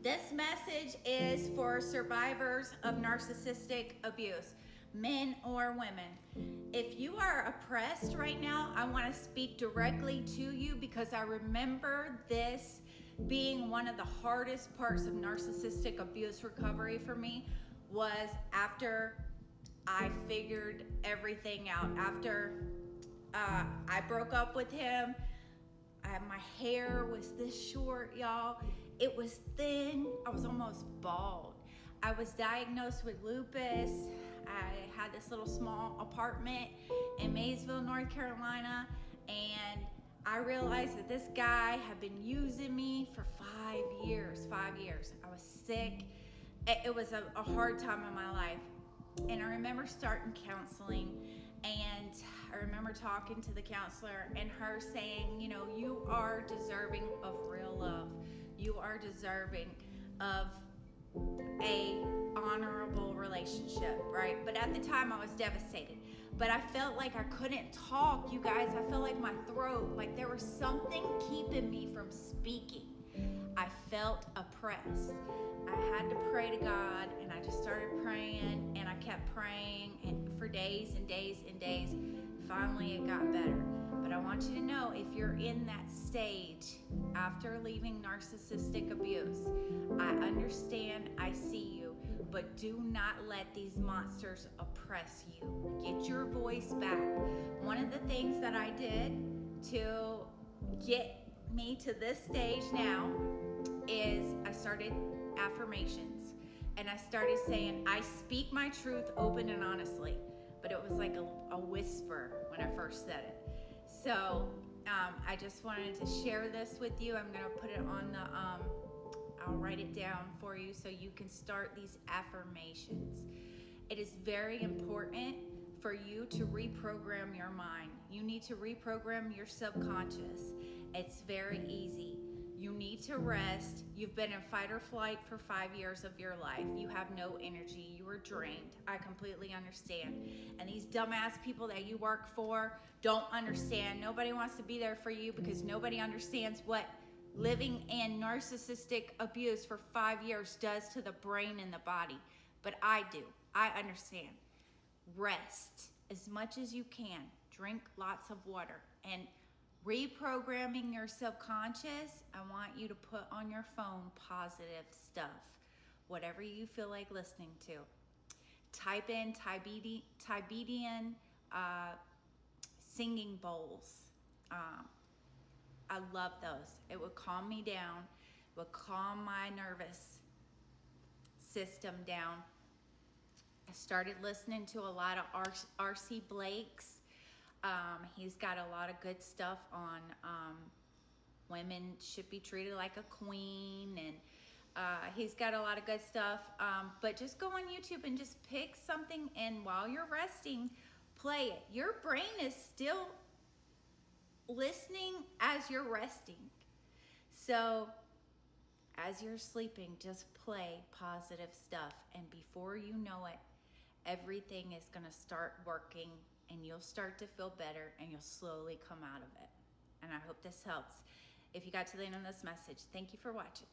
This message is for survivors of narcissistic abuse, men or women. If you are oppressed right now, I want to speak directly to you because I remember this being one of the hardest parts of narcissistic abuse recovery for me was after I figured everything out. After I broke up with him, my hair was this short, y'all. It was thin. I was almost bald. I was diagnosed with lupus. I had this little small apartment in Maysville, North Carolina, and I realized that this guy had been using me for 5 years. 5 years. I was sick. It was a hard time in my life. And I remember starting counseling, and I remember talking to the counselor and her saying, you know, you are deserving of real love. You are deserving of a honorable relationship, right? But at the time I was devastated. But I felt like I couldn't talk, you guys. I felt like my throat, like there was something keeping me from speaking. I felt oppressed. I had to pray to God, and I just started praying, and I kept praying and for days and days and days. Finally, it got better. But I want you to know, if you're in that stage after leaving narcissistic abuse, I understand, I see you, but do not let these monsters oppress you. Get your voice back. One of the things that I did to get me to this stage now is I started affirmations, and I started saying, I speak my truth open and honestly, but it was like a whisper when I first said it. So I just wanted to share this with you. I'm gonna put it on the I'll write it down for you so you can start these affirmations. It is very important for you to reprogram your mind. You need to reprogram your subconscious. It's very easy. You need to rest. You've been in fight or flight for 5 years of your life. You have no energy. You are drained. I completely understand. And these dumbass people that you work for don't understand. Nobody wants to be there for you because nobody understands what living in narcissistic abuse for 5 years does to the brain and the body. But I do. I understand. Rest as much as you can. Drink lots of water. And reprogramming your subconscious, I want you to put on your phone positive stuff, whatever you feel like listening to. Type in Tibetan singing bowls. I love those. It would calm me down, would calm my nervous system down. I started listening to a lot of R.C. Blake's. He's got a lot of good stuff on women should be treated like a queen, and he's got a lot of good stuff. But just go on YouTube and just pick something, and while you're resting, play it. Your brain is still listening as you're resting. So as you're sleeping, just play positive stuff, and before you know it, everything is going to start working, and you'll start to feel better, and you'll slowly come out of it. And I hope this helps. If you got to the end of this message, thank you for watching.